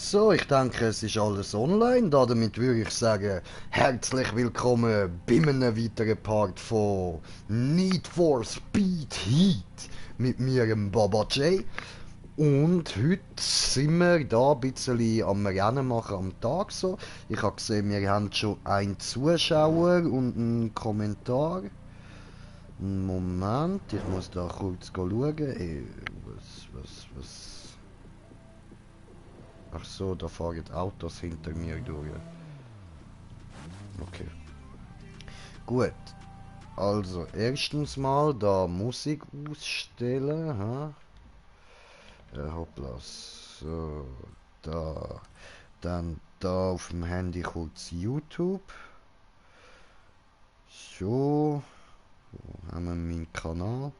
So, ich denke, es ist alles online. Damit würde ich sagen, herzlich willkommen bei einem weiteren Part von Need for Speed Heat mit mir, dem Baba J. Und heute sind wir da ein bisschen am Rennen machen am Tag so. Ich habe gesehen, wir haben schon einen Zuschauer und einen Kommentar. Moment, ich muss da kurz schauen. Was? Ach so, da fahren Autos hinter mir durch. Okay. Gut. Also, erstens mal da Musik ausstellen. Ha? Hoppla. So, da. Dann da auf dem Handy kurz YouTube. So. Wo haben wir meinen Kanal?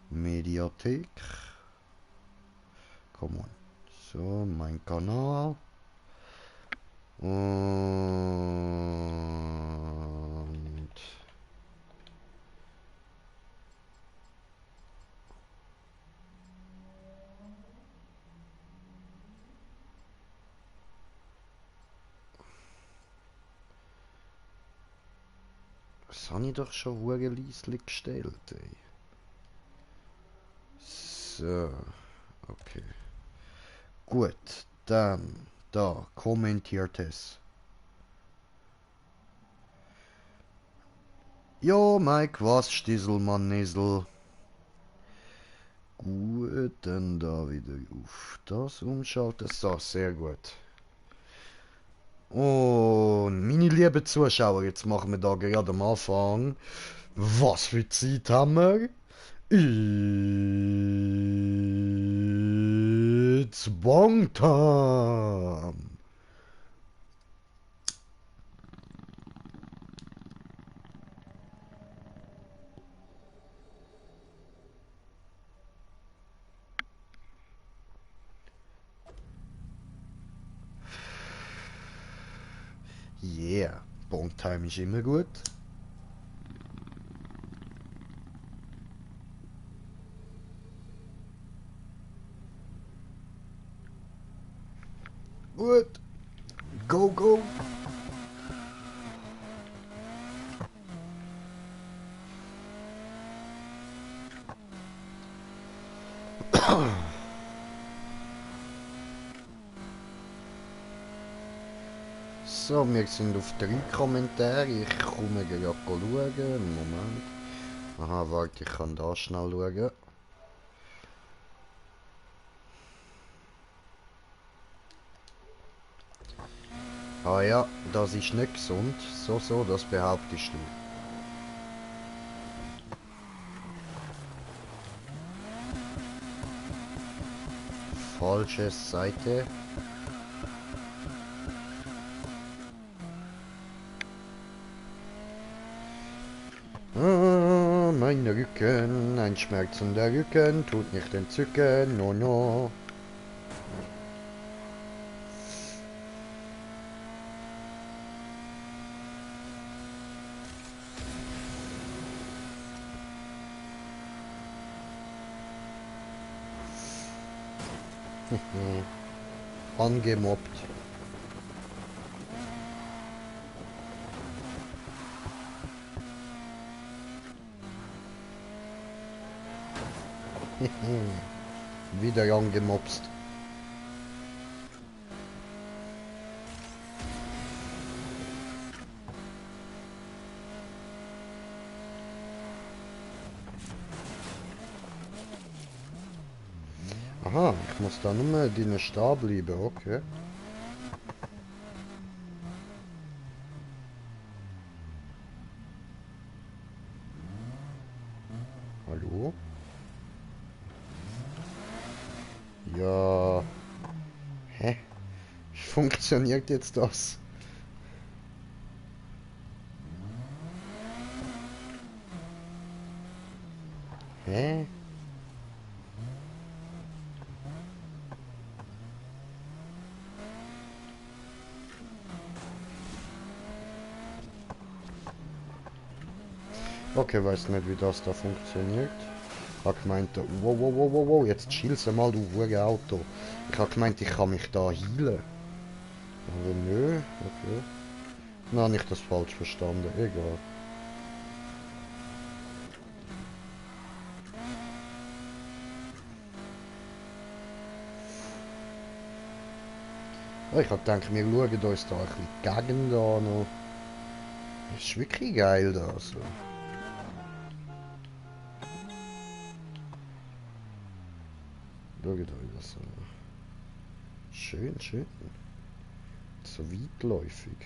Mediathek. Come on. So, mein Kanal. Und das habe ich doch schon leislich gestellt, ey. So, okay. Gut, dann da kommentiert es. Jo, Mike, was, Stieselmann, Nesel? Gut, dann da wieder auf das umschalten. So, sehr gut. Und meine lieben Zuschauer, jetzt machen wir da gerade am Anfang. Was für Zeit haben wir? It's Bong Time! Yeah, Bong Time ist immer gut. Gut, go, go! So, wir sind auf 3 Kommentare. Ich komme gerade schauen. Moment. Aha, warte, ich kann da schnell schauen. Ah ja, das ist nicht gesund. So, das behauptest du. Falsche Seite. Ah, mein Rücken, ein schmerzender Rücken, tut nicht entzücken, no no. Angemobbt. Wieder angemobst. Aha, ich muss da nur deinen Stab bleiben, okay. Hallo? Ja. Hä? Wie funktioniert jetzt das? Hä? Okay, weiß nicht, wie das da funktioniert. Hab gemeint, wow, jetzt chill's mal, du Hure Auto. Ich habe gemeint, ich kann mich da heilen. Aber nö, okay. Dann habe ich das falsch verstanden. Egal. Ja, ich habe gedacht, wir schauen uns da ein bisschen die Gegend an. Noch. Das ist wirklich geil da. So. Schaut euch das an. Schön, schön. So weitläufig.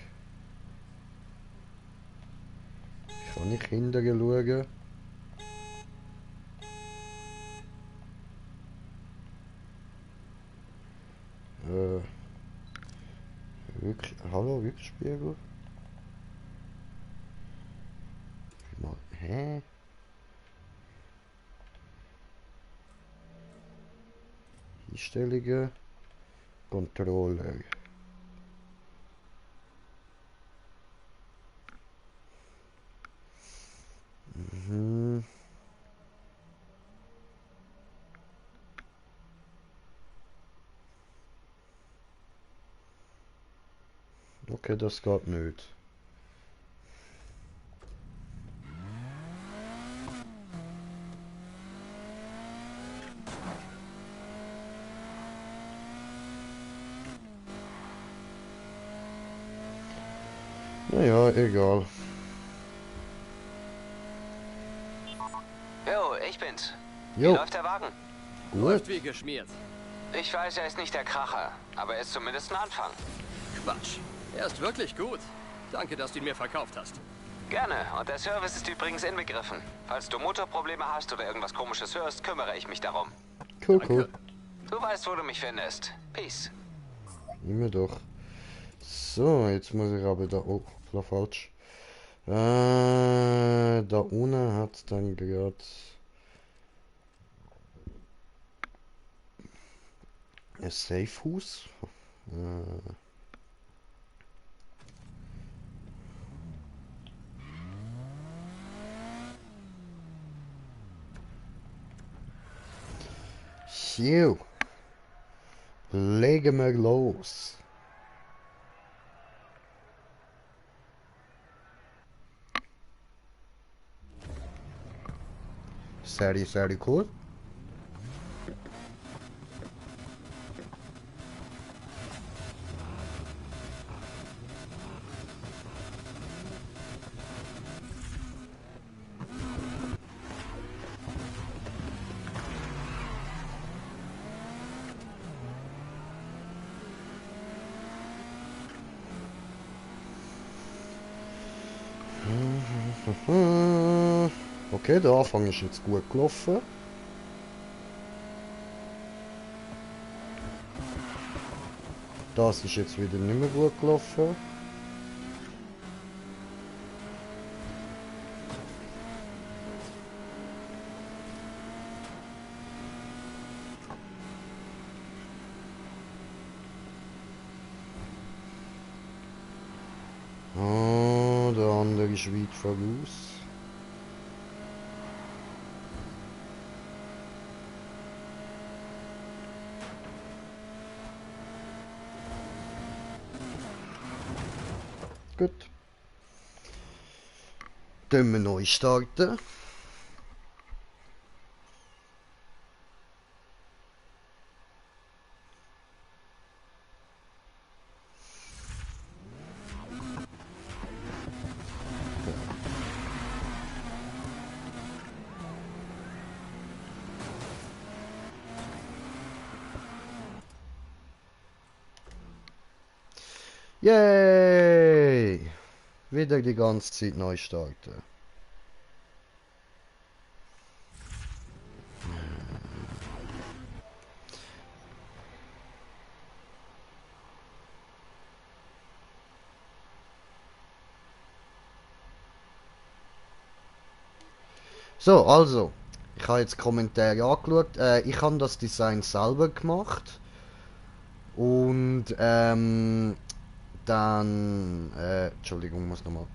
Ich kann nicht hinterher schauen. Hallo, Rückspiegel? Mal, hä? Einstellungen, Controller. Mhm. Okay, das geht nicht. Naja, egal. Jo, ich bin's. Wie Jo, läuft der Wagen? Läuft gut. wie geschmiert. Ich weiß, er ist nicht der Kracher, aber er ist zumindest ein Anfang. Quatsch. Er ist wirklich gut. Danke, dass du ihn mir verkauft hast. Gerne, und der Service ist übrigens inbegriffen. Falls du Motorprobleme hast oder irgendwas Komisches hörst, kümmere ich mich darum. Cool, Danke. cool. Du weißt, wo du mich findest. Peace. Immer doch. So, jetzt muss ich aber da... Oh, war falsch. Da unten hat dann gerade... ein Safehouse. So. Legen wir los. Sehr cool. Okay, der Anfang ist jetzt gut gelaufen. Das ist jetzt wieder nicht mehr gut gelaufen. Oh, der andere ist weit voraus. Gut. Dann wir neu starten. Yay! Wieder die ganze Zeit neu starten. So, also, ich habe jetzt Kommentare angeschaut. Ich habe das Design selber gemacht. Und dann, Entschuldigung, muss nochmal.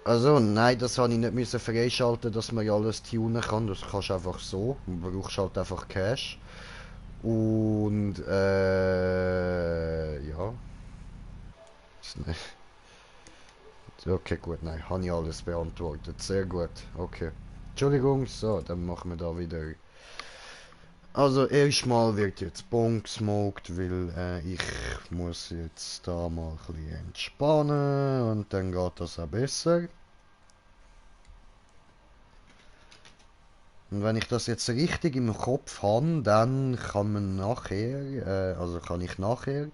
Also, nein, das habe ich nicht müssen freischalten, dass man ja alles tunen kann. Das kannst du einfach so. Du brauchst halt einfach Cash. Und, ja. Ist nicht- Okay, gut, nein, habe ich alles beantwortet. Sehr gut, okay. Entschuldigung, so, dann machen wir da wieder. Also, erstmal wird jetzt Bon gesmoked, weil ich muss jetzt da mal ein bisschen entspannen und dann geht das auch besser. Und wenn ich das jetzt richtig im Kopf habe, dann kann man nachher, also kann ich nachher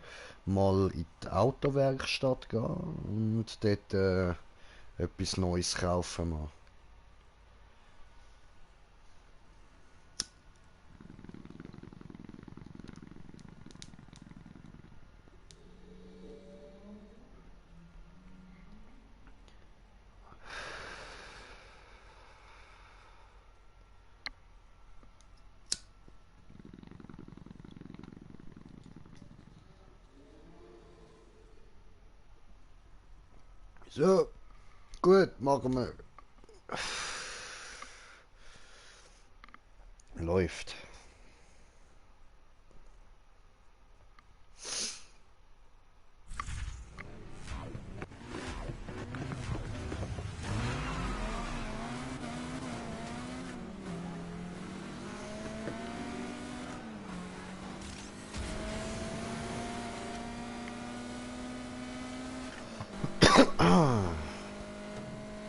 mal in die Autowerkstatt gehen und dort etwas Neues kaufen mal. So, gut, machen wir. Läuft.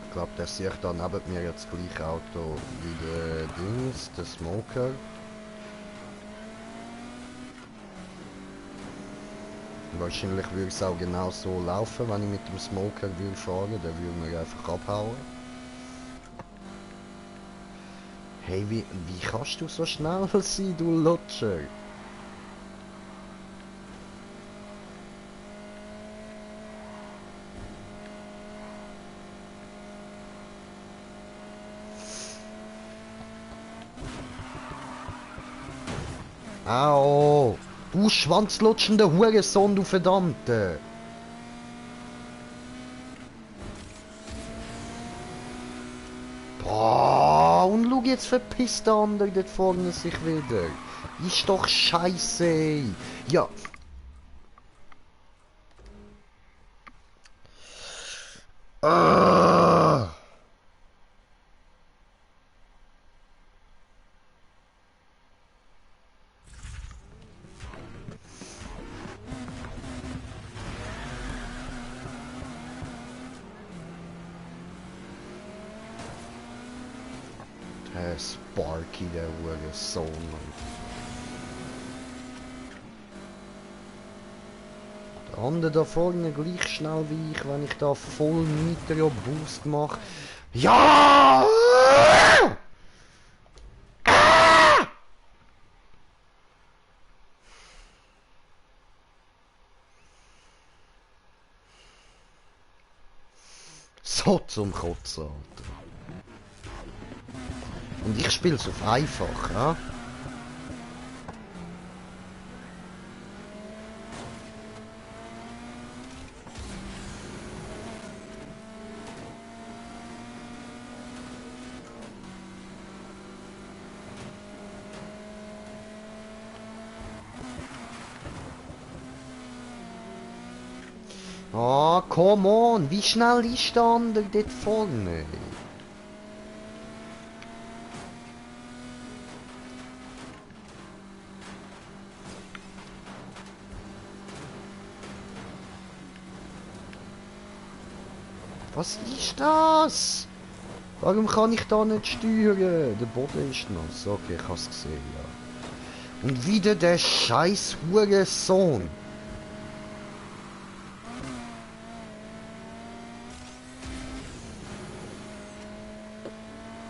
Ich glaube, der sieht da neben mir jetzt gleich Auto wie der Dings, der Smoker. Wahrscheinlich würde es auch genau so laufen, wenn ich mit dem Smoker will fahren, der würde mir einfach abhauen. Hey, wie kannst du so schnell sein, du Lutscher? Au! Du schwanzlutschende Hurensohn, du Verdammte! Boah, und schau jetzt verpisst der andere dort vorne sich wieder. Ist doch scheiße. Ja. Ah. Der Sparky, der Hurensohn. Der andere da vorne gleich schnell wie ich, wenn ich da voll Nitro Boost mache. Ja! So zum Kotzen, Alter. Und ich spiel's auf einfach, ja? Ah, come on, wie schnell ist der andere dort vorne? Was ist das? Warum kann ich da nicht steuern? Der Boden ist nass. Okay, ich hab's gesehen, ja. Und wieder der scheiß Hurensohn.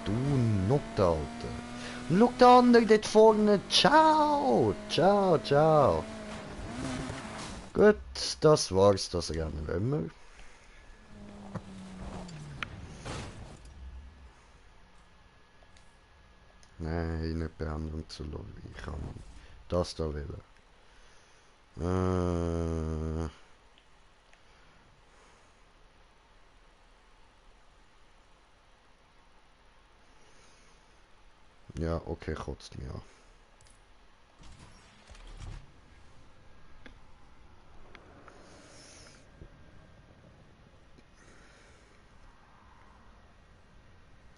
Du Nutte, Alter. Und schau der andere dort vorne. Ciao. Ciao, ciao. Gut, das war's, das Rennen immer. Nein, nicht Behandlung zu Lobby. Ich kann das da wählen. Ja, okay, kotzt mir an.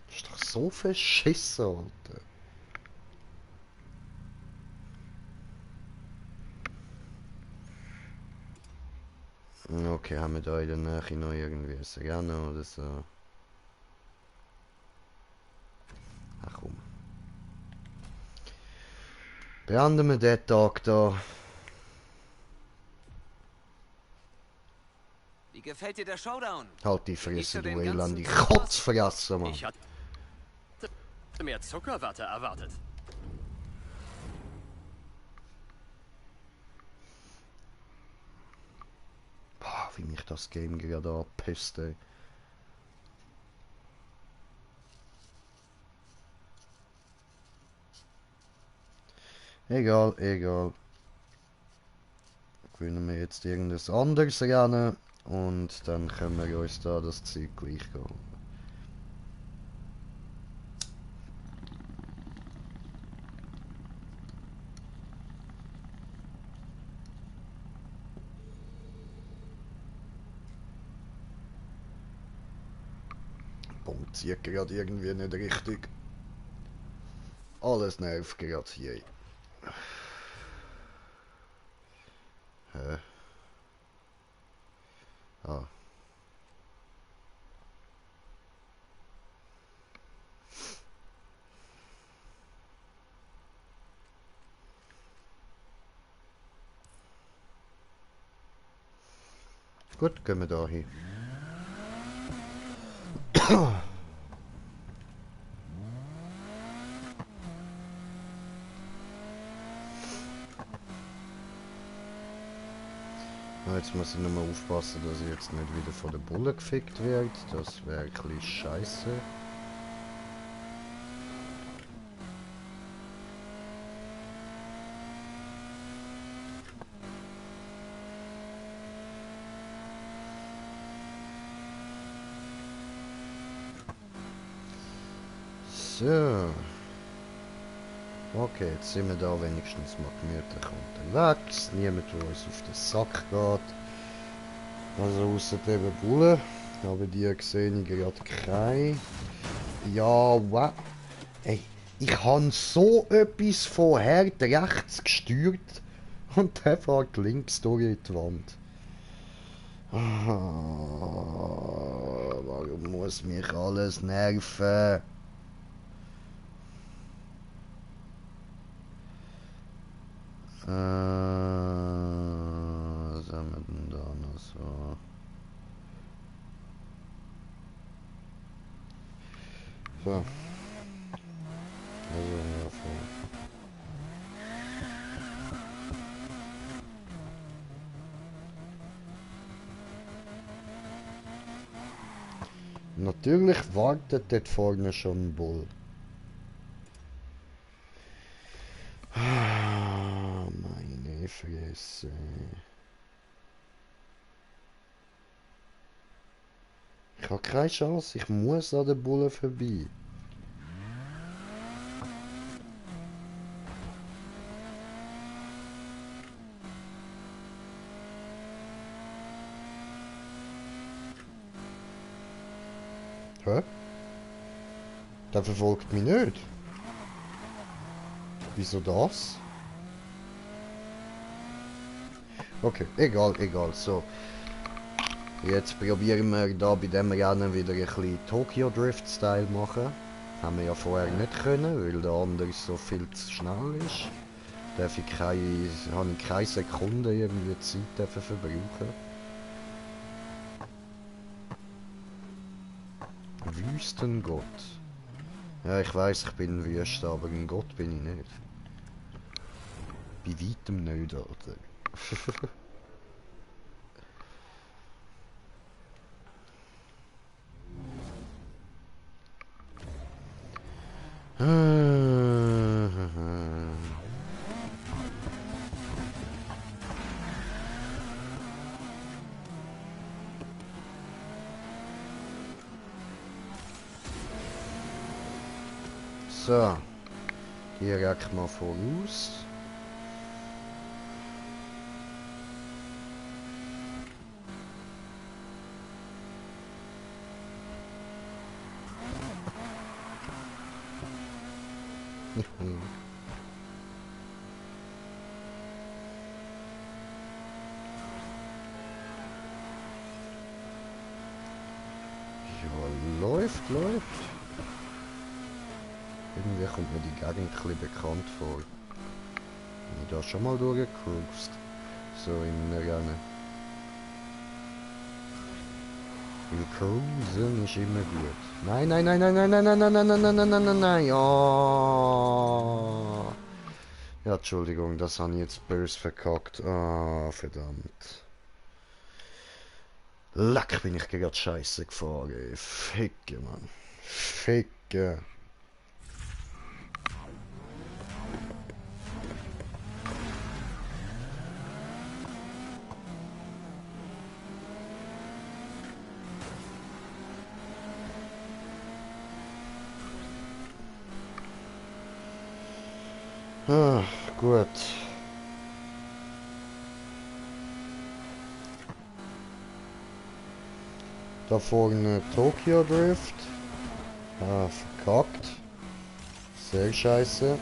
Ist doch so verschissen, Alter. Okay, haben wir da in der Nähe noch irgendwie ein Rennen oder so? Ach komm. Beenden wir den Tag da. Wie gefällt dir der Showdown? Halt die Genießt Fresse, du du den ganzen elende Spaß? Kotzfresse, Mann. Ich hatte mehr Zuckerwatte erwartet. Boah, wie mich das Game gerade anpisst, ey. Egal, egal. Gewinnen wir jetzt irgendwas anderes Rennen und dann können wir uns da das Zeug gleich gehen. Punkt zieht gerade irgendwie nicht richtig. Alles nervt gerade hier. Hä? Ah. Gut, gehen wir da hin. Jetzt muss ich nur mal aufpassen, dass ich jetzt nicht wieder von der Bulle gefickt werde. Das wäre ein bisschen scheiße. So. Okay, jetzt sind wir da wenigstens mal gemütlich unterwegs. Niemand, der uns auf den Sack geht. Also außer eben Bulle. Aber die sehe ich gerade keine. Ja, wow. Ey, ich habe so etwas von Herd rechts gesteuert und der fährt links durch die Wand. Warum muss mich alles nerven? Was haben wir denn da noch so? So. Also, ja, voll. Natürlich wartet dort vorne schon ein Bull. Ah, meine Fresse. Ich habe keine Chance, ich muss an den Bullen vorbei. Hä? Der verfolgt mich nicht. Wieso das? Okay, egal, egal. So. Jetzt probieren wir da bei dem Rennen wieder ein bisschen Tokyo Drift Style machen. Haben wir ja vorher nicht können, weil der andere so viel zu schnell ist. Habe ich keine Sekunde irgendwie Zeit dafür verbrauchen. Wüstengott. Ja, ich weiß, ich bin ein Wüste, aber ein Gott bin ich nicht. Bei weitem nicht, Alter. So. Direkt mal voraus. Ja, läuft. Irgendwie kommt mir die Gegend ein bisschen bekannt vor. Bin ich da schon mal durchgecruised? So in einem Rennen. Weil Cruisen ist immer gut. Nein. Ja. Ja, Entschuldigung, das habe ich jetzt böse verkackt. Ah, verdammt. Leck, bin ich gerade scheiße gefahren. Ey. Ficke, Mann. Ficke. Ah, gut. Da vorne Tokyo Drift. Ah, verkackt. Sehr scheiße.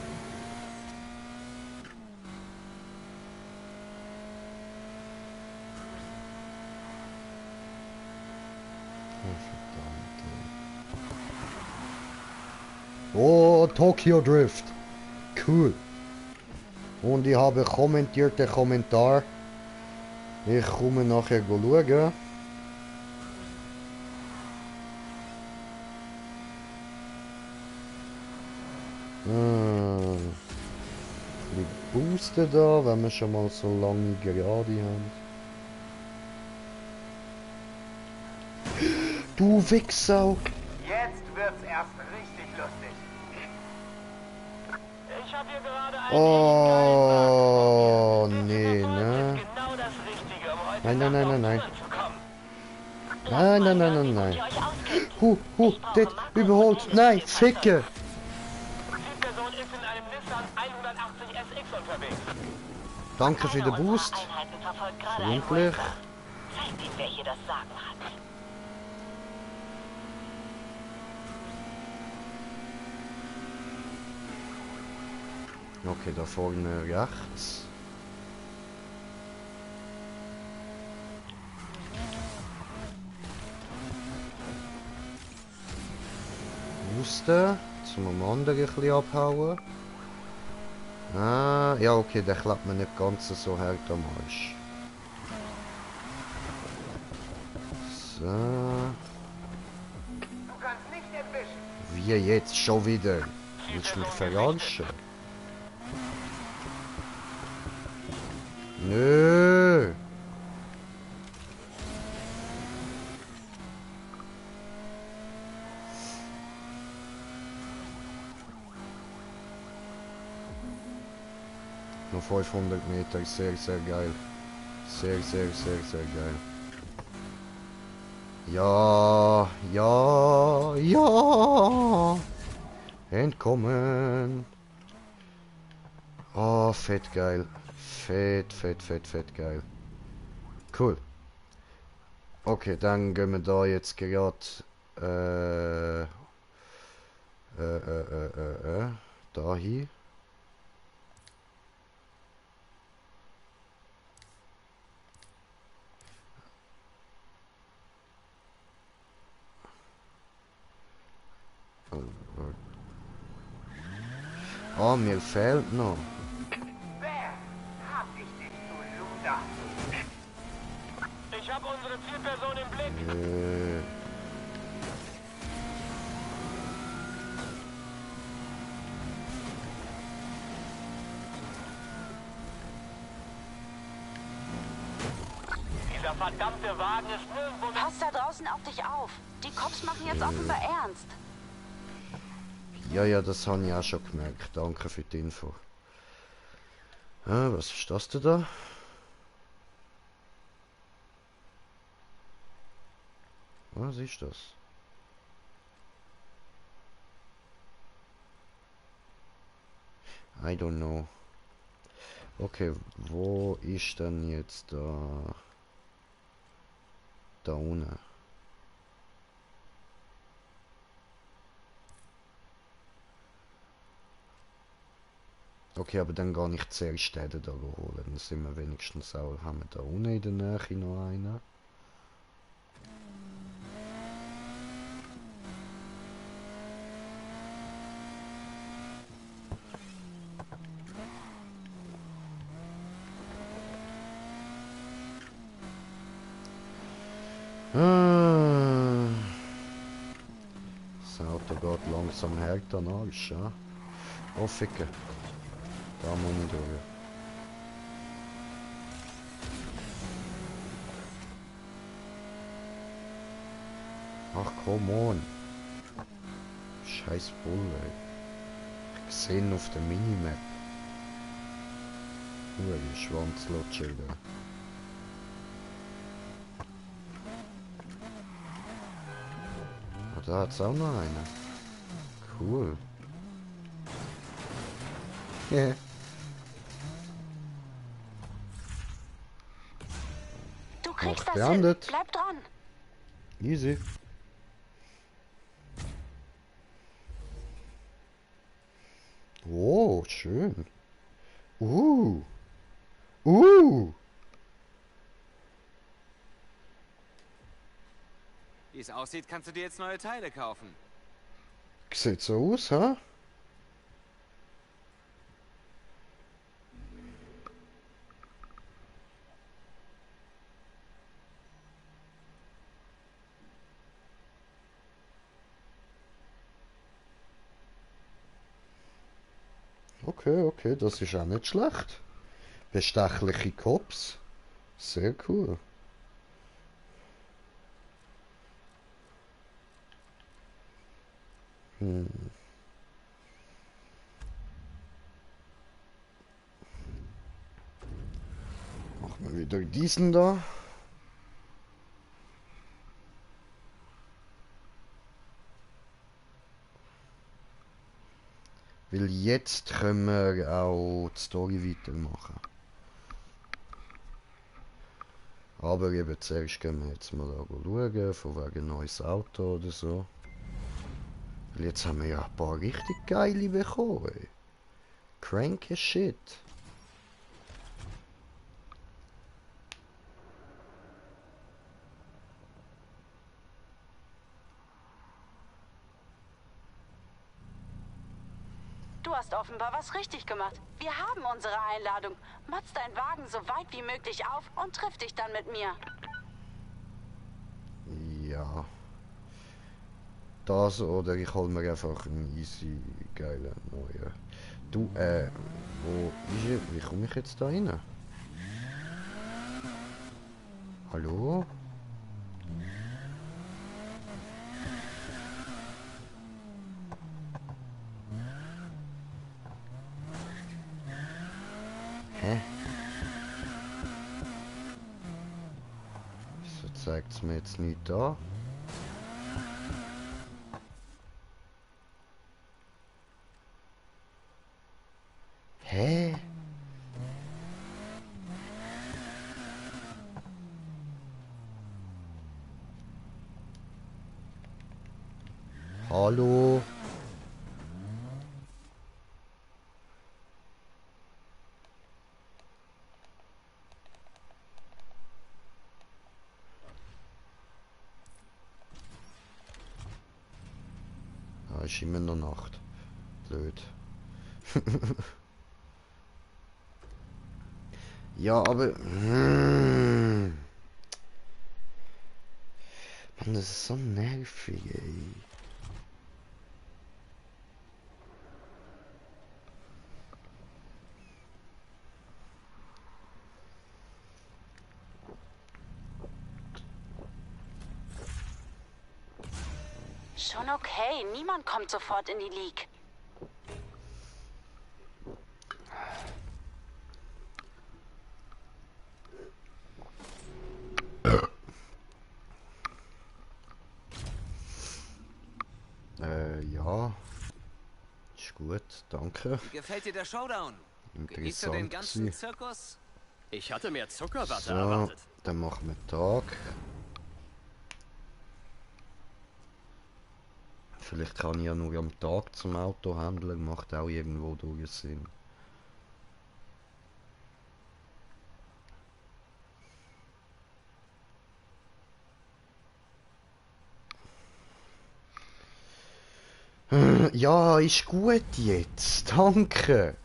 Ah, verdammt. Oh, Tokyo Drift. Cool. Und ich habe kommentierte Kommentar. Ich komme nachher schauen. Die Booster da, wenn wir schon mal so lange gerade haben. Du Wichsau! Jetzt wird's erst richtig lustig. Ich habe hier gerade einen Oh, echt nee, geilen ne? ist genau das Richtige, um heute Nein. Nacht auf Touren zu kommen. Nein. Det überholt. Nein, ficke! Die Person ist in einem Nissan 180 SX unterwegs. Danke für den Boost. Einheiten verfolgt gerade Freundlich. Zeigt ihm, wer hier das Sagen hat. Okay, da vorne rechts. Wusste. Jetzt müssen wir am anderen ein bisschen abhauen. Ah, ja okay, der klappt mir nicht ganz so hart am Arsch. So. Du kannst nicht entwischen. Wie jetzt schon wieder? Willst du mich verarschen? Nö. Noch 500 Meter, sehr geil. Sehr geil. Ja. Entkommen. Oh, fett geil. Fett geil. Cool. Okay, dann gehen wir da jetzt gerade da hin. Ah, mir fehlt noch. Wer hab ich dich, du Luder? Ich habe unsere Zielperson im Blick. Dieser verdammte Wagen ist nirgendwo mehr. Pass da draußen auf dich auf. Die Cops machen jetzt offenbar ernst. Ja, das habe ich auch schon gemerkt. Danke für die Info. Ah, was ist das denn da? Was ist das? I don't know. Okay, wo ist denn jetzt da? Da unten. Okay, aber dann gehe ich zuerst den da holen. Dann sind wir wenigstens auch, haben wir da unten in der Nähe noch einen. Das Auto geht langsam härter an Arsch, ja? Oh, ficke. Da muss ich durch. Ach, come on. Scheiß Bulle, ey. Ich sehe ihn auf der Minimap. Die Schwanzlutscher da. Da hat's auch noch einen. Cool. Yeah. Du kriegst Ach, das hin. beendet. Bleib dran. Easy. Oh, schön. Uh. Wie es aussieht, kannst du dir jetzt neue Teile kaufen. Sieht so aus, ha? Okay, okay, das ist auch nicht schlecht. Bestechliche Cops. Sehr cool. Machen wir wieder diesen da. Weil jetzt können wir auch die Story weitermachen. Aber eben zuerst gehen wir jetzt mal schauen, von wegen neues Auto oder so. Weil jetzt haben wir ja ein paar richtig geile bekommen. Ey. Crank as shit. Du hast offenbar was richtig gemacht. Wir haben unsere Einladung. Motz deinen Wagen so weit wie möglich auf und triff dich dann mit mir. Ja. Das oder ich hol mir einfach einen easy geilen neuen. Du, wo ist er? Wie komme ich jetzt da rein? Hallo? Hä? Wieso zeigt es mir jetzt nicht da? Hä? Hallo? Ah, ist immer noch Nacht. Blöd. Ja, aber... Mann, das ist so nervig, ey. Schon okay. Niemand kommt sofort in die League. Ja. Ist gut, danke. Wie gefällt dir der Showdown? Genießt du den Interessant ganzen gewesen. Zirkus? Ich hatte mehr Zuckerwatte So, erwartet. dann machen wir Tag. Vielleicht kann ich ja nur am Tag zum Autohändler, macht auch irgendwo durch Sinn. Ja, ist gut jetzt, danke.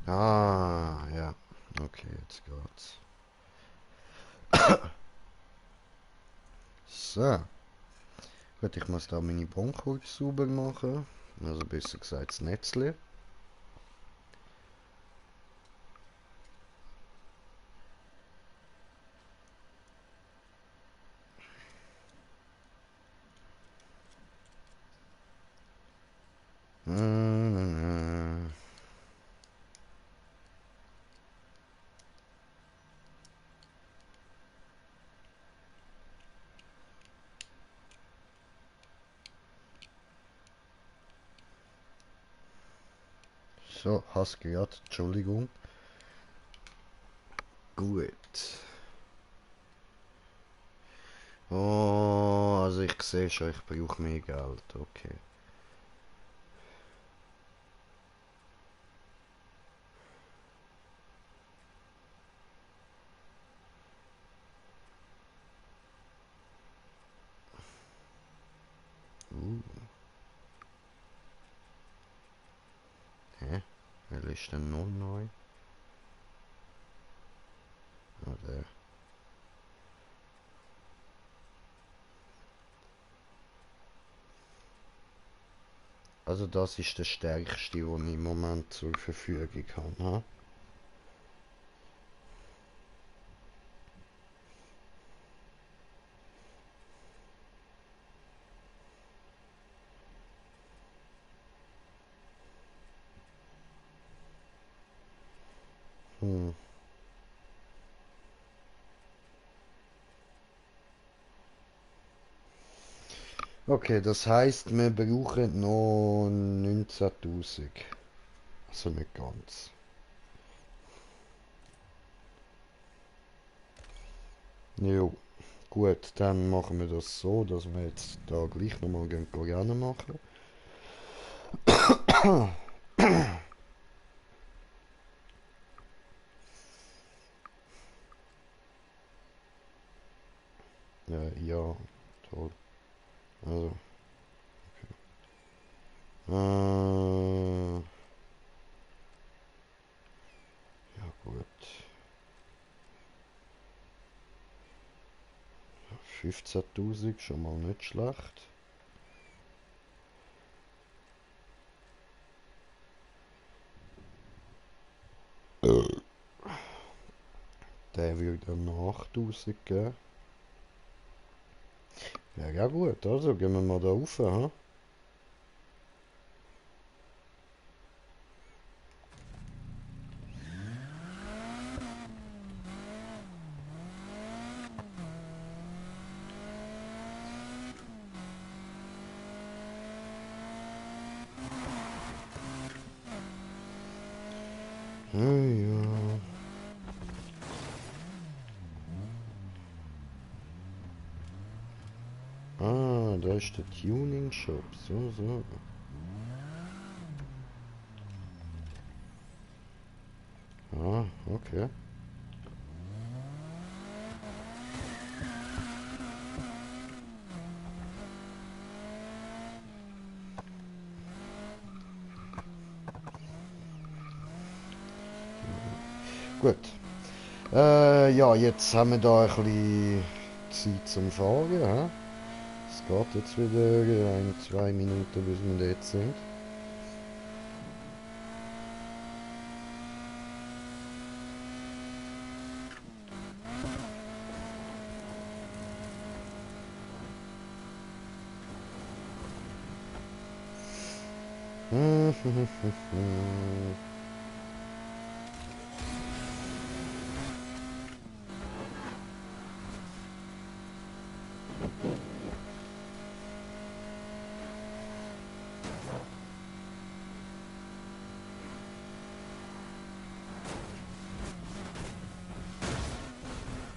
Ah, ja. Okay, jetzt geht's. So. Gut, ich muss da meine Bronchol sauber machen. Also besser gesagt das Netzli. Mm. So, hast gehört, Entschuldigung. Gut. Oh, also ich sehe schon, ich brauche mehr Geld, okay. Hä? Wer ist denn noch neu? Ah, der. Also das ist der stärkste, den ich im Moment zur Verfügung habe. Ha? Hm. Okay, das heißt, wir brauchen noch 19.000. Also nicht ganz. Jo, gut, dann machen wir das so, dass wir jetzt da gleich nochmal Rennen machen. Ja, toll. Also, ja gut. 15.000, schon mal nicht schlecht. Der würde dann noch 8.000 geben. Ja gut, also gehen wir mal da rauf, ha? Ja. Ah, da ist der Tuning Shop. So. Ah, okay. Gut. Ja, jetzt haben wir da ein bisschen Zeit zum Fahren. He? Es geht jetzt wieder 2 Minuten, bis wir dort sind.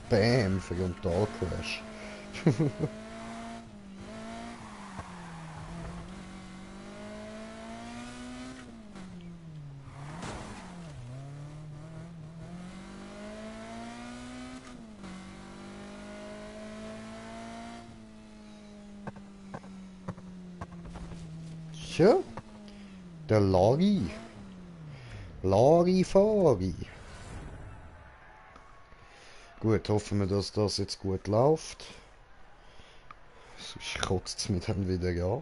Bam, Frontalcrash. Tja, der Larifari. Gut, hoffen wir, dass das jetzt gut läuft. Sonst kotzt es mich dann wieder an.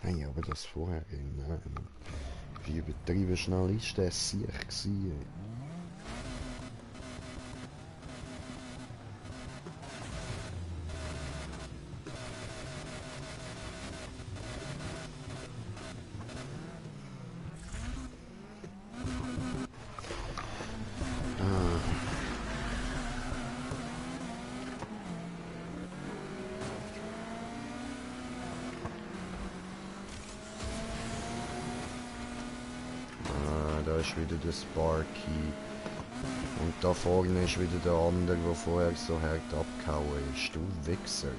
Nein, aber das vorher, nein. Wie übertrieben schnell ist das sicher gewesen? Da ist wieder der Sparky. Und da vorne ist wieder der andere, der vorher so hart abgehauen ist. Du Wichser.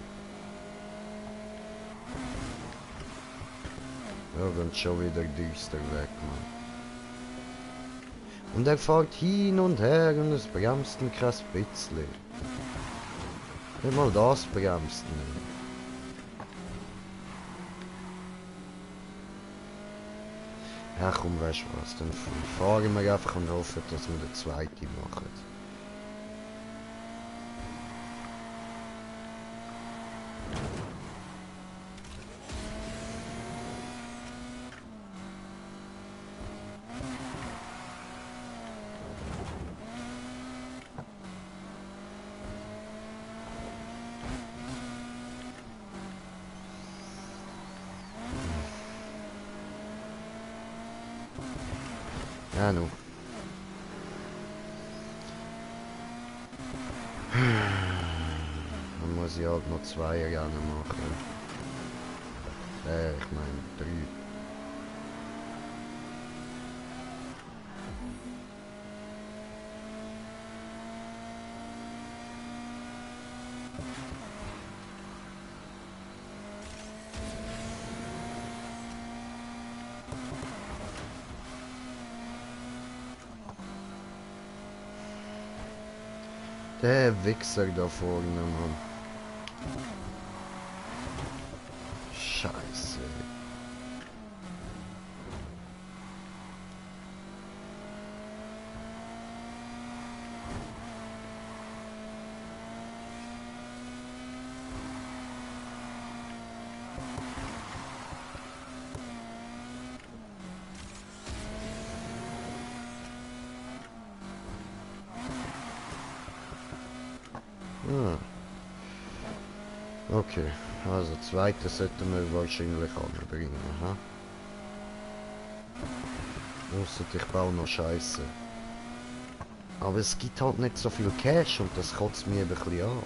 Ja, rennt schon wieder düster weg, Mann. Und er fährt hin und her und es bremst ihn kein bisschen. Nicht mal das bremst ihn. Ja komm, weißt du was, dann fahren wir einfach und hoffen, dass wir den zweiten machen. Ja, nu. Dann muss ich halt noch 2 Rennen machen. Ich meine 3. Der Wichser da vorne, Mann. Scheiße. Ah. Okay, also zweite sollten wir wahrscheinlich anbringen, ha? Ausser ich baue noch Scheiße. Aber es gibt halt nicht so viel Cash und das kotzt mir ein bisschen an.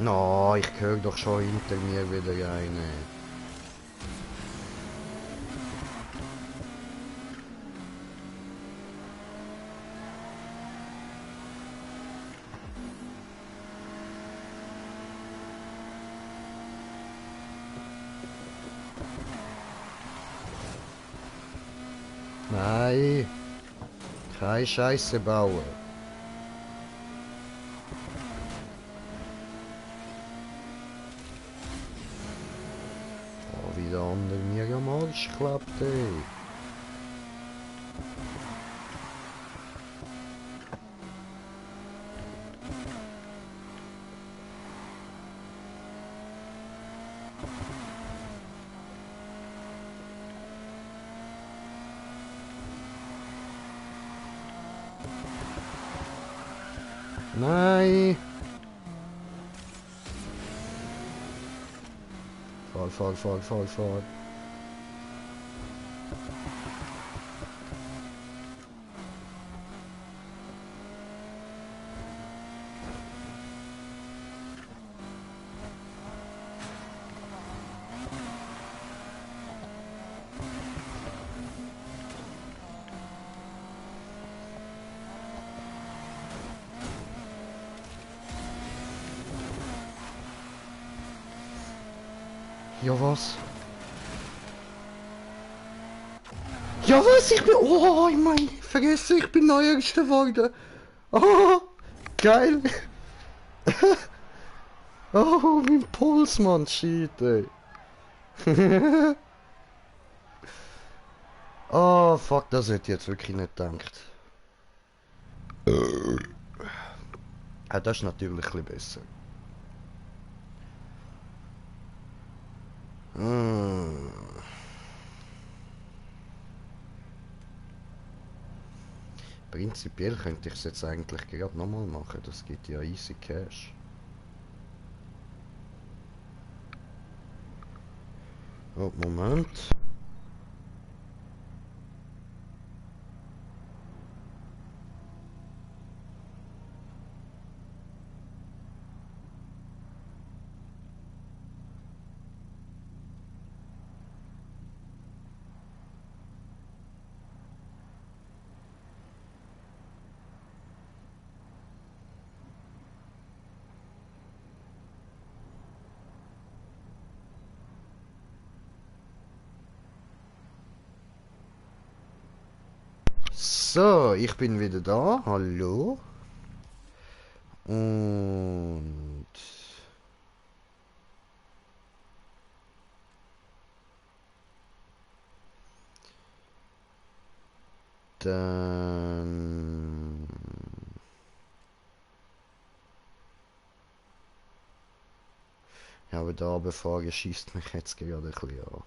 No, ich höre doch schon hinter mir wieder eine. Nein, keine Scheiße bauen. Oh, wie der andere mir am Arsch klappt, ey. Nein! Fahr. Ja, was? Ja, was? Ich bin... Oh, ich meine, vergesse, ich bin Neuerster geworden. Oh, geil. Oh, mein Puls, Mann. Shit, ey. Oh, fuck, das hätte ich jetzt wirklich nicht gedacht. Das ist natürlich ein bisschen besser. Prinzipiell könnte ich es jetzt eigentlich gerade nochmal machen. Das gibt ja easy Cash. Oh, Moment. So, ich bin wieder da. Hallo. Und... Dann... Ja, aber da befahren schießt mich jetzt gerade ein bisschen an.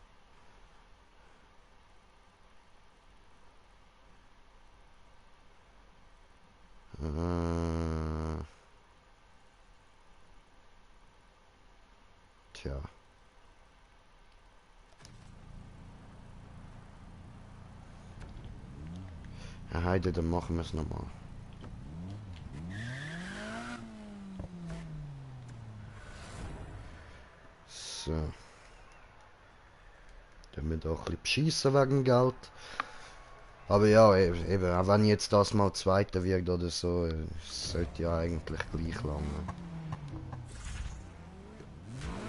Tja. Ja, Heide, dann machen wir es nochmal. So. Dann wir doch ein bisschen beschissen wegen Geld. Aber ja, eben, auch wenn jetzt das mal Zweiter wird oder so, sollte ja eigentlich gleich lange.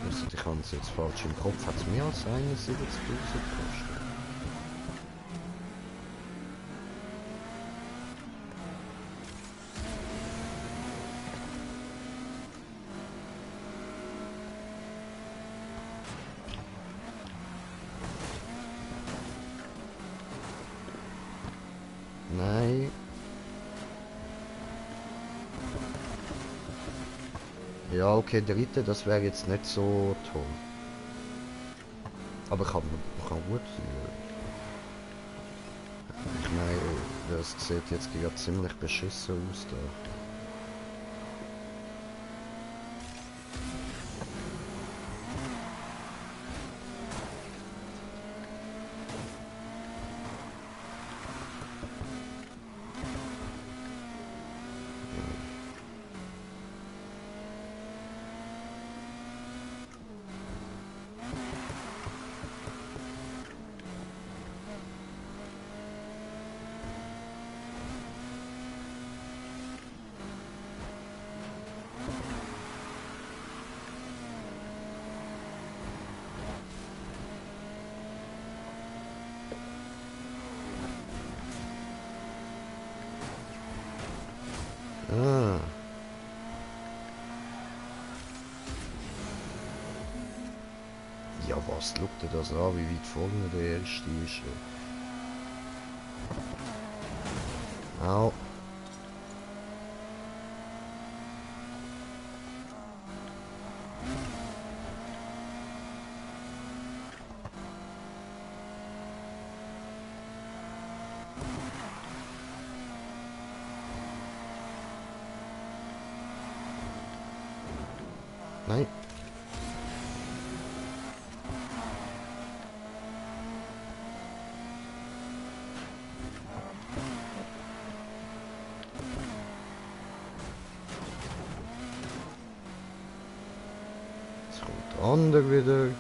Also ich habe es jetzt falsch im Kopf, hat es mehr als 71.000 gekostet. Nein. Ja, okay, dritte, das wäre jetzt nicht so toll. Aber kann gut sein. Ich meine, das sieht jetzt gerade ziemlich beschissen aus da. Ah. Ja, was? Schau dir das an, wie weit vorne der erste ist. Au. Nein. kommt der andere wieder.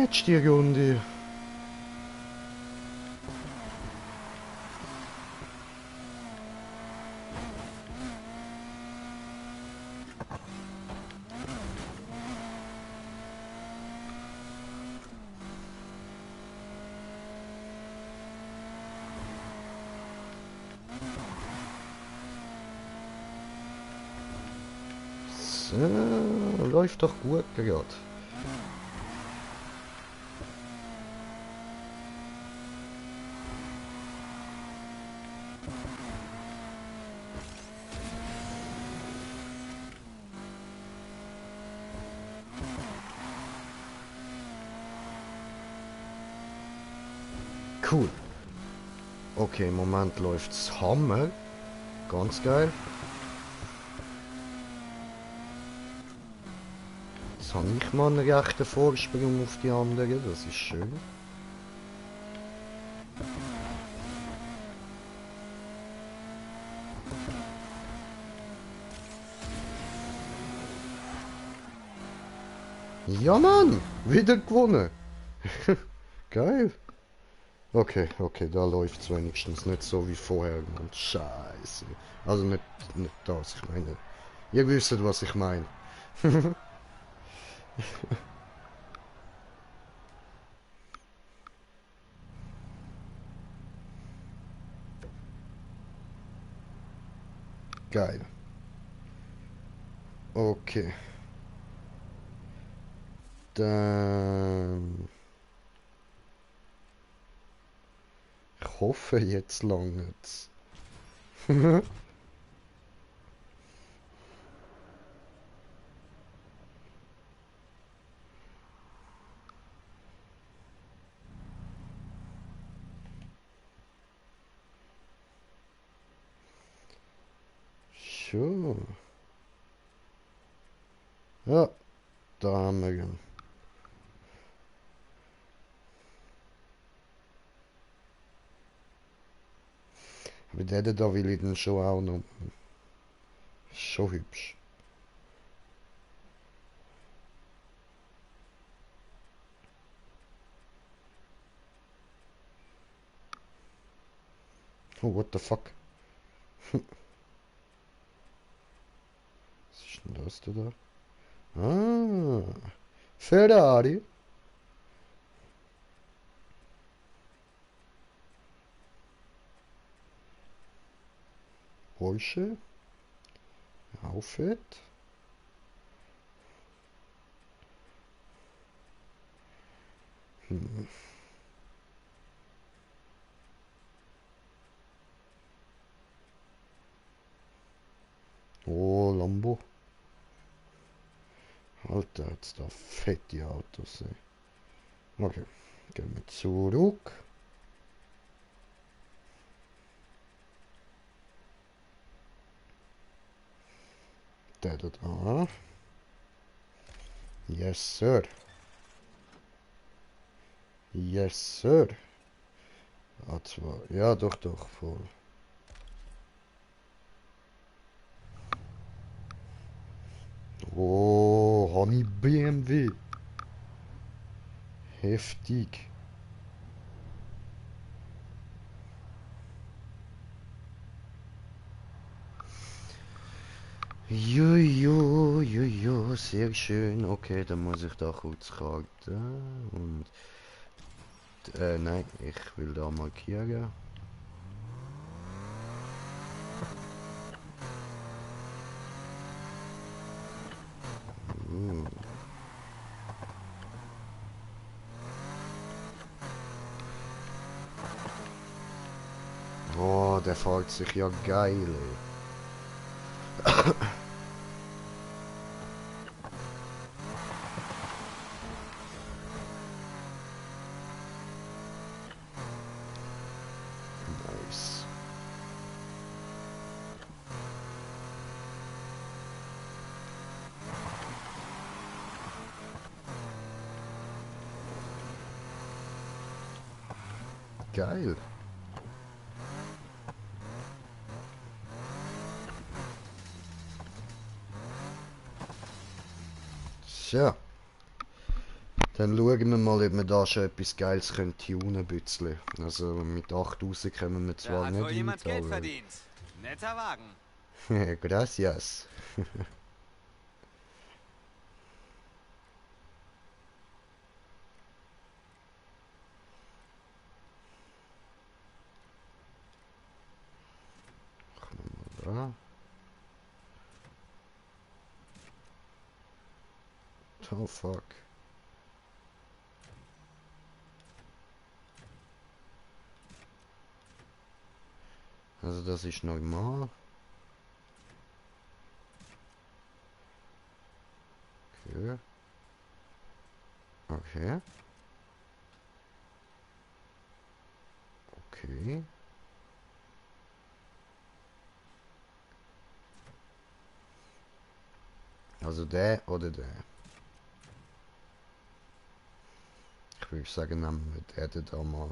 Letzte Runde. So, läuft doch gut gerade. Cool. Okay, im Moment läuft's Hammer. Ganz geil. Jetzt habe ich mal einen rechten Vorsprung auf die anderen. Das ist schön. Ja, Mann! Wieder gewonnen! Geil! Okay, okay, da läuft es wenigstens nicht so wie vorher. Mann. Scheiße. Also nicht das, ich meine. Ihr wisst, was ich meine. Geil. Okay. Dann... Ich hoffe, jetzt langt's. Sure. Ja, da haben wir ihn. Aber der da will ich dann schon auch noch. Schon hübsch. Oh, what the fuck? Was ist denn das da? Ah, Ferrari. Porsche. Outfit. Oh, Lambo. Alter, jetzt da fette Autos. Ey. Okay, gehen wir zurück. Der da. Yes, sir. Yes, sir. A2. Ja, doch, doch, voll. Oh, Honey BMW. Heftig. Jojo, sehr schön. Okay, dann muss ich da kurz karten. Und nein, ich will da markieren. Oh, der fährt sich ja geil, ey. Geil. Tja. Dann schauen wir mal, ob wir da schon etwas Geiles können tunen können. Also mit 8000 kommen wir Da zwar hat nicht wohl jemand Geld weit, verdient. Netter Wagen. aber... Gracias. Da. Oh fuck. Also das ist normal. Okay. Okay. Okay. Also der oder der. Ich würde sagen, nehmen wir den da mal.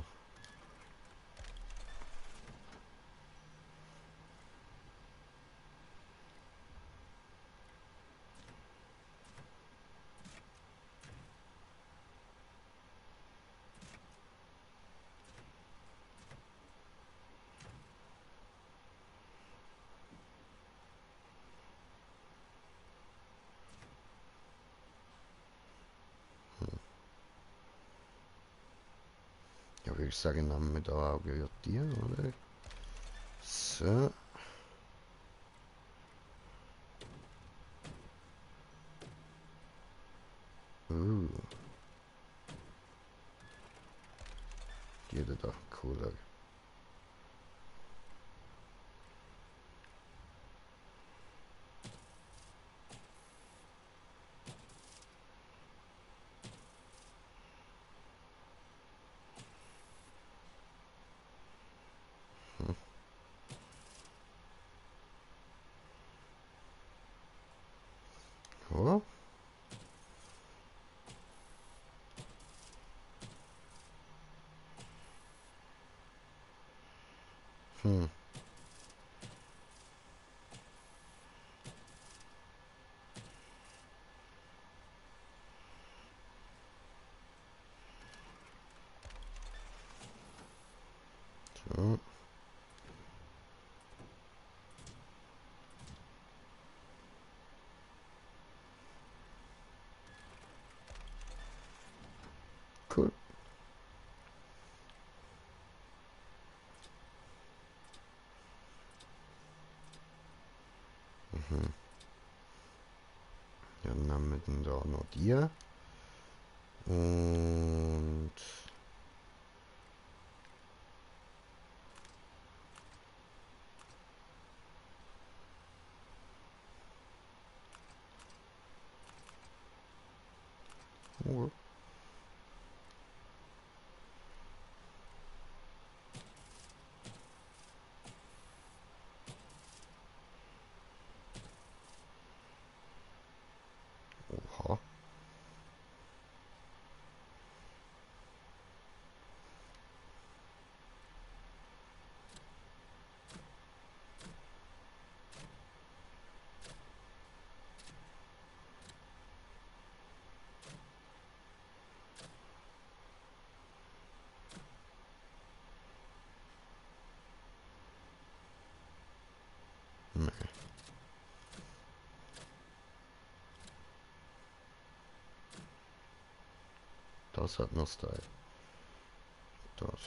Ja, würde ich sagen, nehmen wir da auch gleich die, oder? So. Uh. Die da, cooler. Oh. Hm. So. Cool. Mhm. Ja, dann haben wir dann da noch die. Und... Oh. Oha. Nee. Das hat noch Style. Das.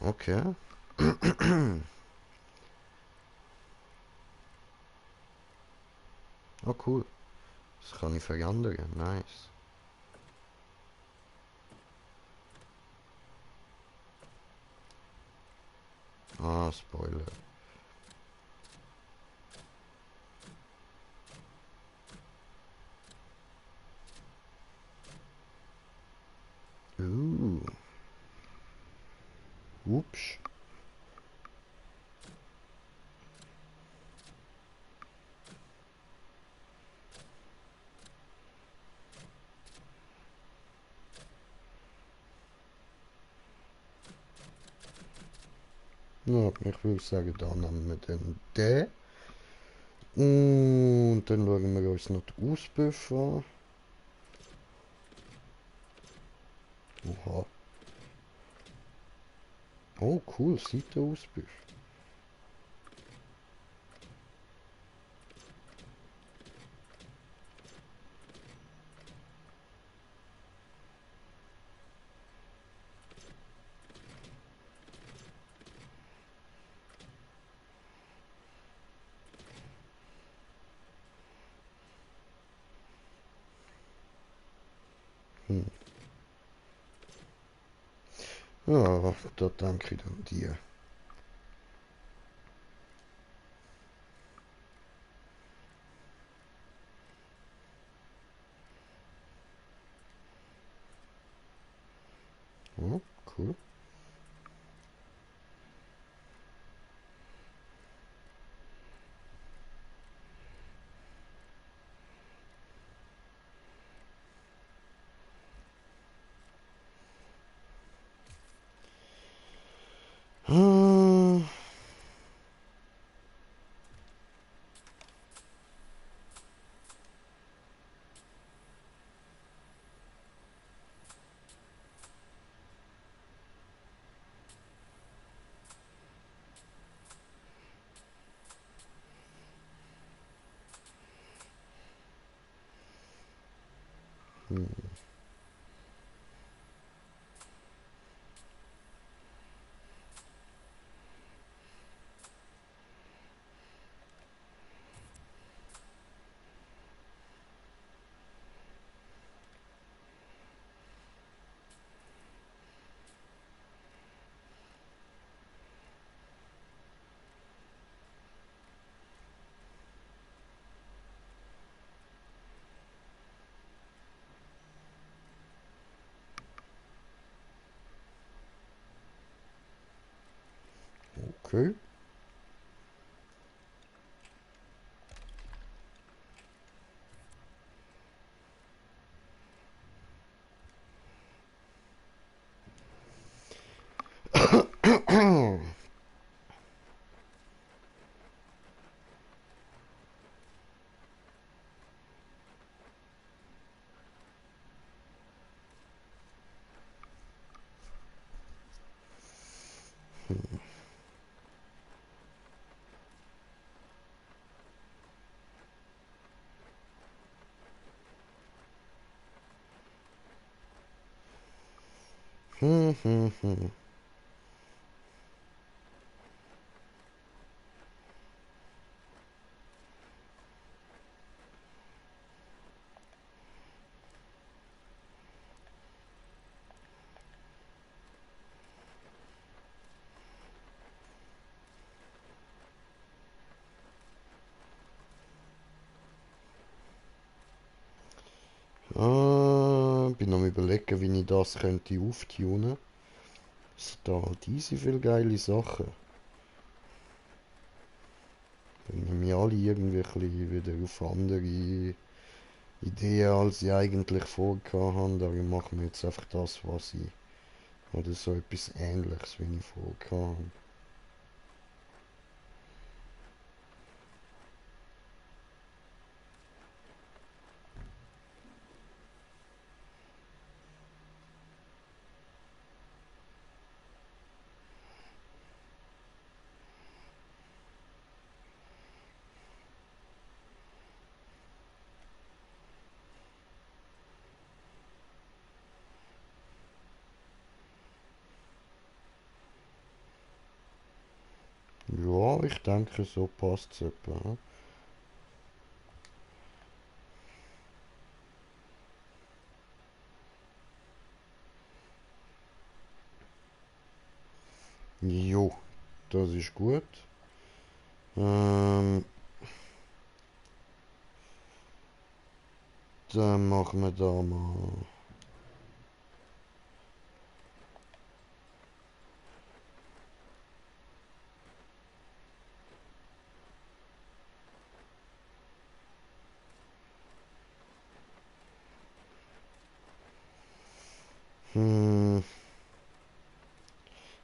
Okay. Oh cool. Das kann ich verändern. Nice. Ah, Spoiler. Ooh. Ups. Ja, ich würde sagen, da nehmen wir dann den. Und dann schauen wir uns noch die Ausbüffe an. Oha. Oh, cool, Seitenausbüffe. Ja, da denke ich an die. Oh, cool. Hm. Okay. Hm, hm, hm. Bin am überlegen, wie ich das könnte auftunen. Es da halt easy viele geile Sachen. Bringen mich alle irgendwie ein bisschen wieder auf andere Ideen, als ich eigentlich vorgehabt habe. Darum machen wir jetzt einfach das, was ich... Oder so etwas Ähnliches, wie ich vorgehabt habe. Ja, ich denke, so passt es etwa. Jo, das ist gut. Ähm, Dann machen wir da mal...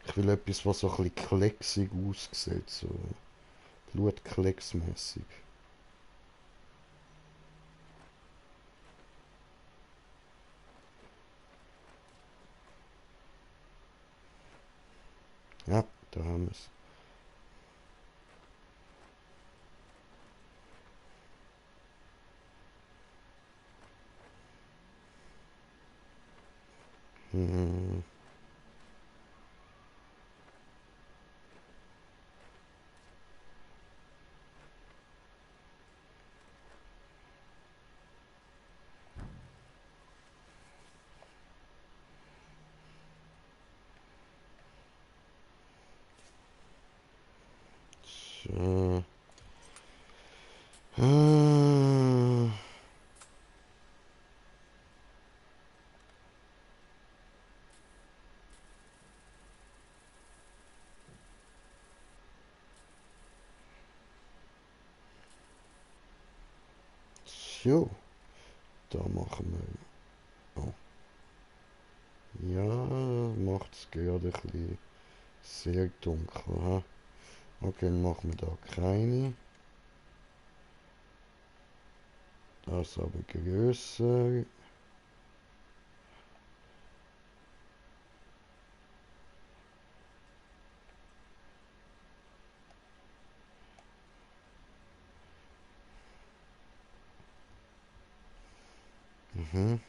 Ich Ich will etwas, was so ein bisschen klecksig aussieht, so Blutklecksmäßig. Ja, da haben wir es. Hm. So. Ah. So, da machen wir. Oh. Ja, macht es gerade ein bisschen sehr dunkel. Ha? Okay, dann machen wir da keine. Das aber größer. Mhm.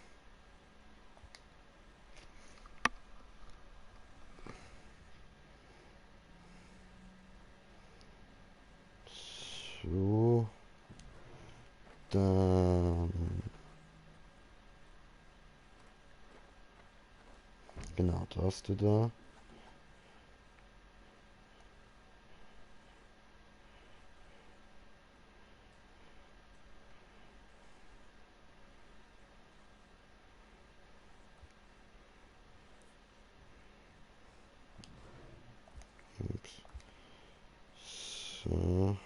So. Dann. Genau, da hast du da. Ups. So.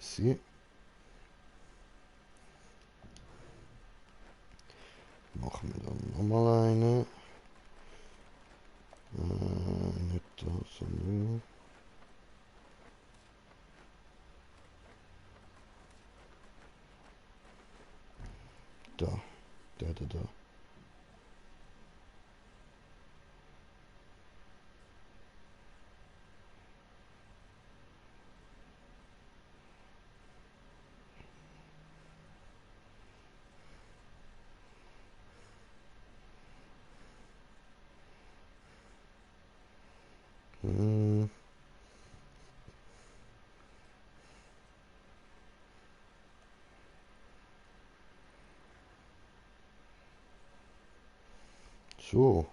Sie. Machen wir dann nochmal eine. Nicht da, sondern. Da. Da. Hm. So.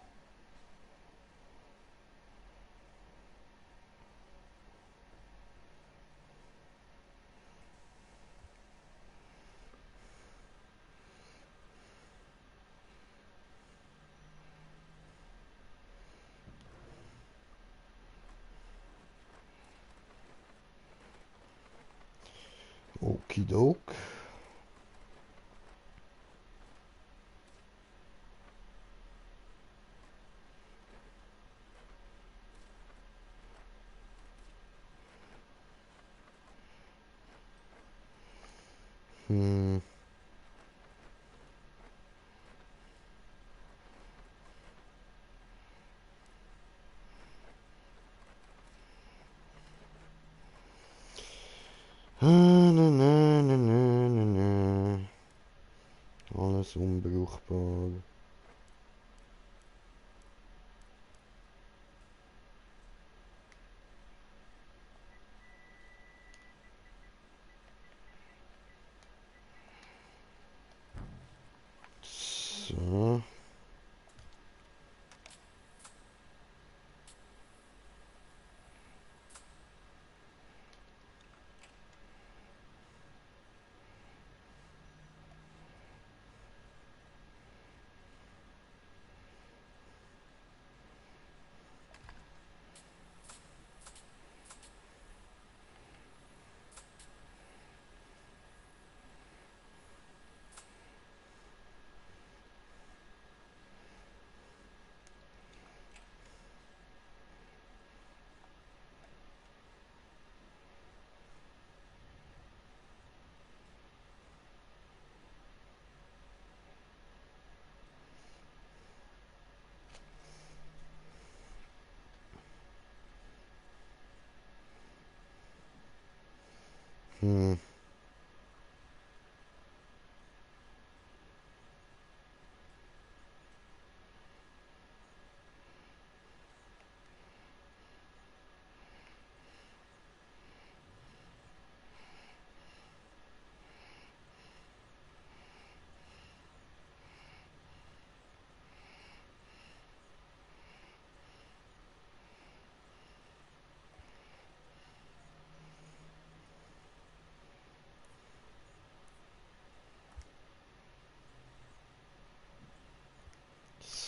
Okidok. Hm. Na. Alles unbrauchbar. So.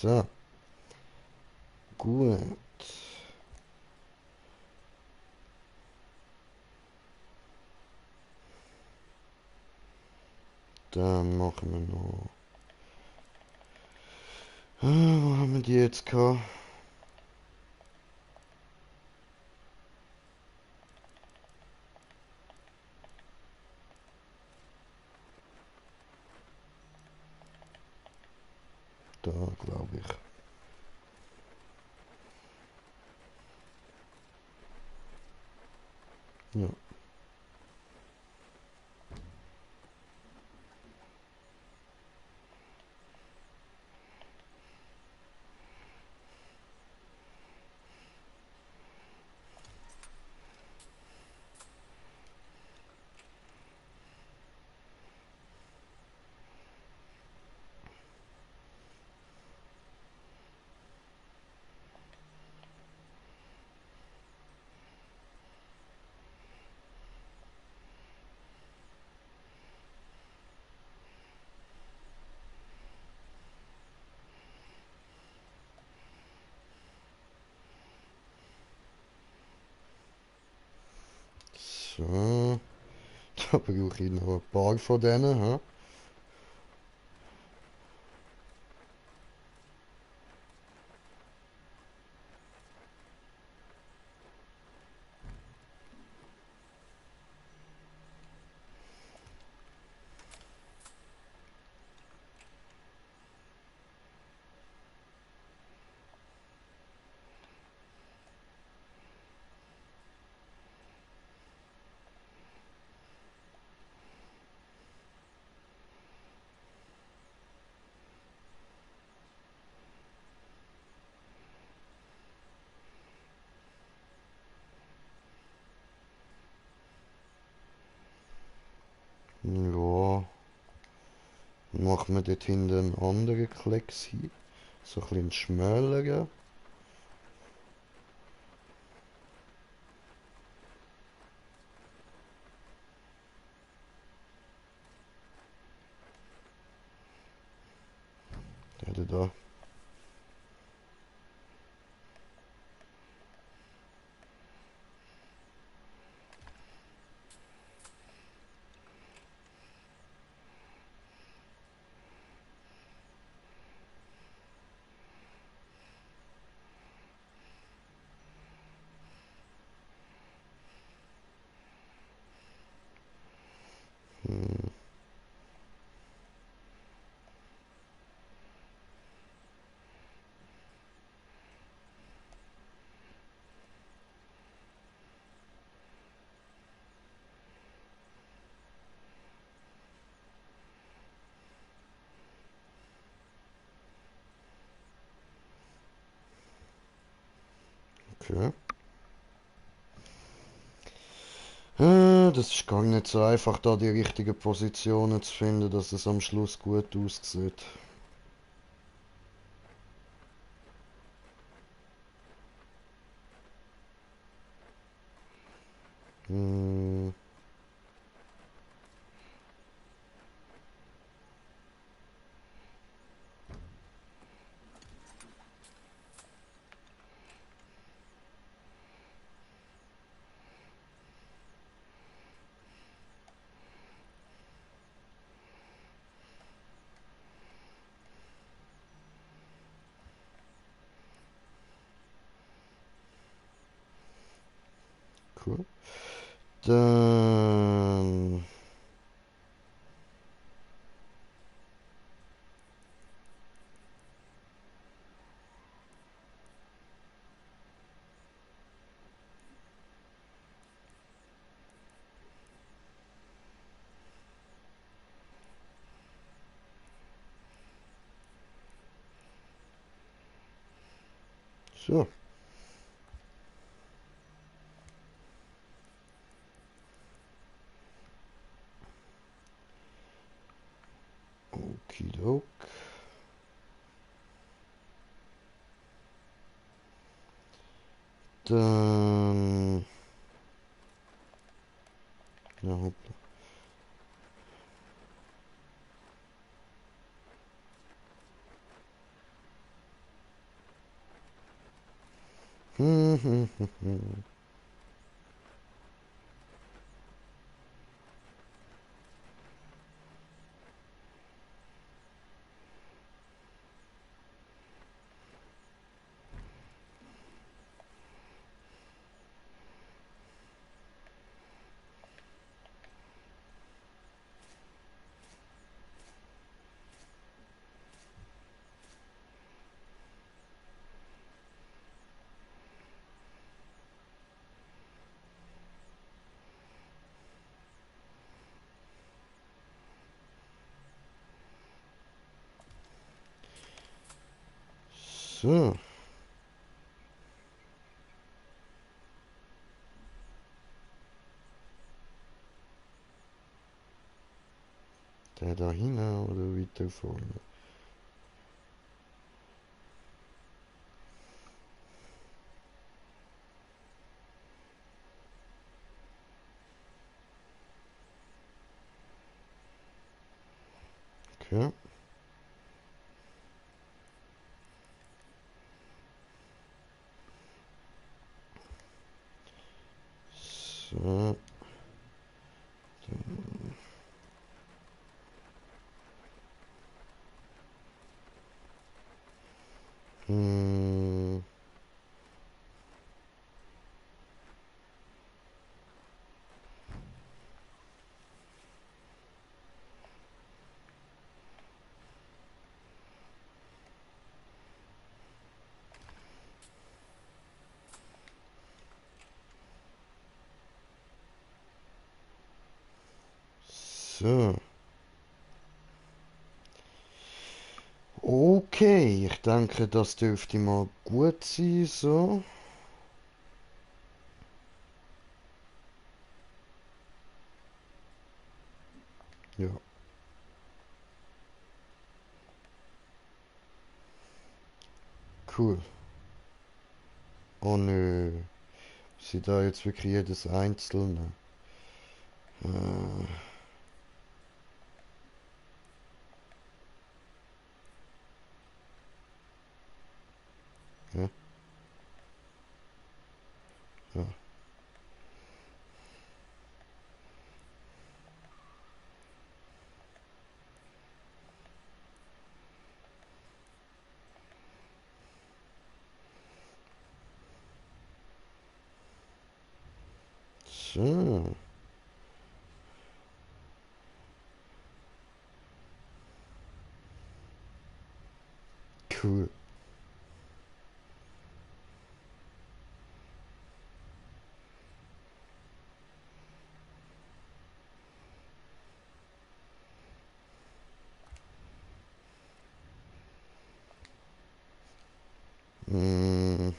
So. Gut. Dann machen wir noch. Wo haben wir die jetzt gehabt? Da, glaube ich. Ja. So. Da brauche ich noch ein paar von denen. He? Ja. Machen wir dort hinten einen anderen Klecks hin. So ein bisschen schmäler. Der da. Hm. Okay. Das ist gar nicht so einfach, da die richtigen Positionen zu finden, dass es am Schluss gut aussieht. Hm. Cool. Dann... So. Okidok. Dann... Ja, hoppla. So. Der da hinten oder weiter vorne? Okay. So. Hm. So. Okay, ich denke, das dürfte mal gut sein, so. Ja. Cool. Oh nö. Sind da jetzt wirklich jedes einzelne? Äh, ja. Ja. So. Cool. Mm,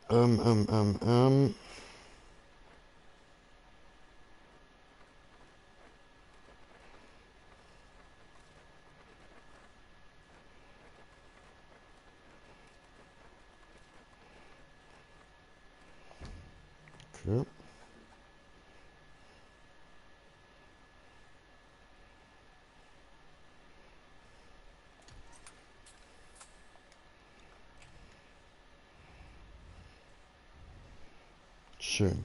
ähm, ähm, ähm, ähm. Okay. Schön.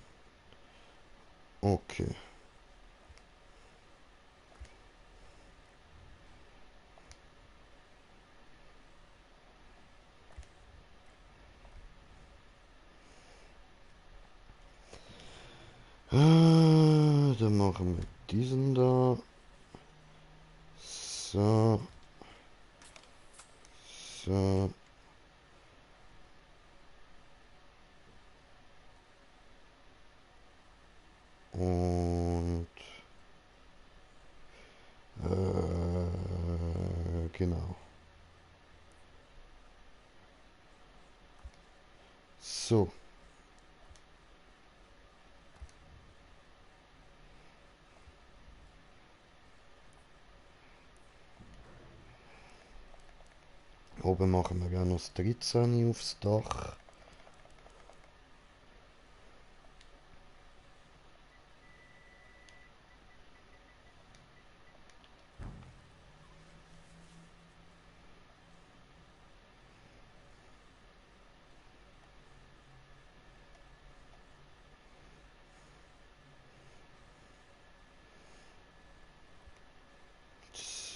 Okay. Dann machen wir diesen da. So. So. Und genau. So. Oben machen wir gerne noch das 13 aufs Dach.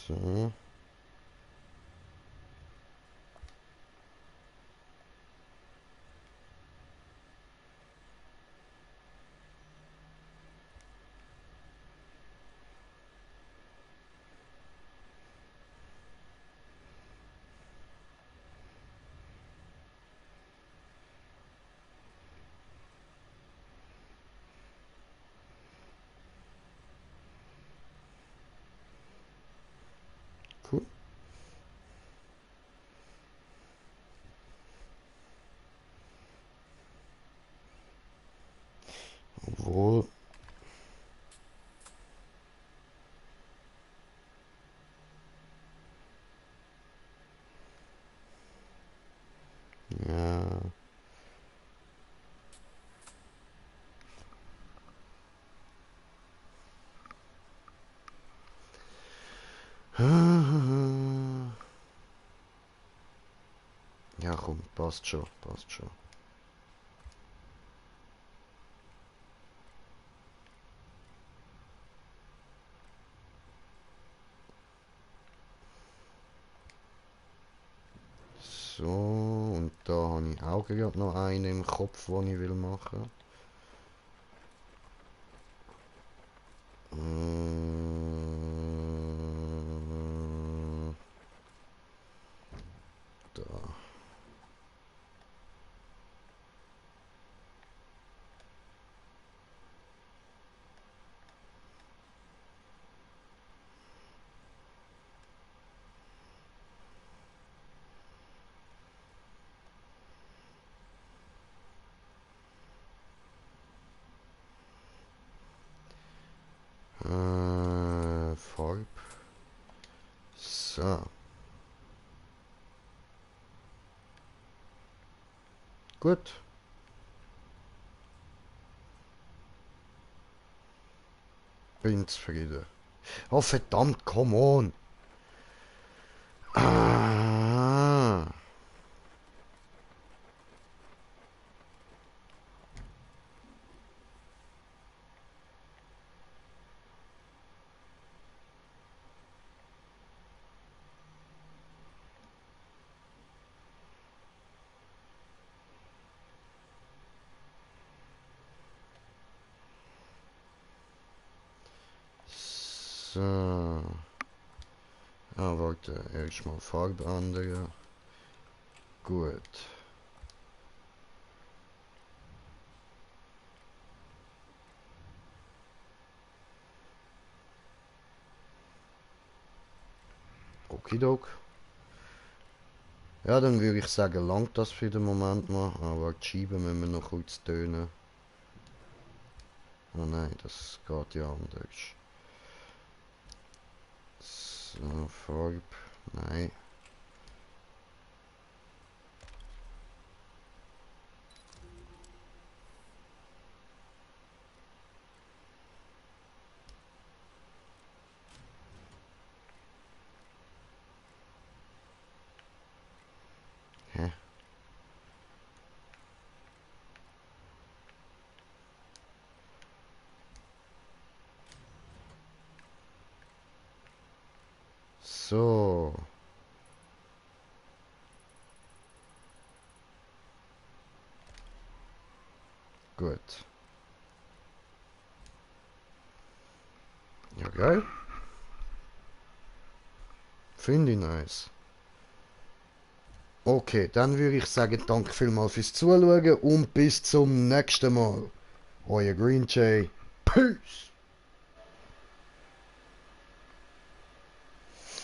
So. Cool. Obwohl. Ja. Ja, komm, passt schon, passt schon. So, und da habe ich auch gerade noch einen im Kopf, den ich will machen. Da. Farb. So. Gut. Bin zufrieden. Oh verdammt, come on. Ah. So. Ah, warte, erstmal Farbe ändern. Gut. Okidok. Ja, dann würde ich sagen, langt das für den Moment mal. Aber die Scheiben müssen wir noch kurz tönen. Oh nein, das geht ja anders. So, Farbe. Nein. Hä? So. Gut. Ja, geil. Finde ich nice. Okay, dann würde ich sagen, danke vielmals fürs Zuschauen und bis zum nächsten Mal. Euer Green Jay. Peace!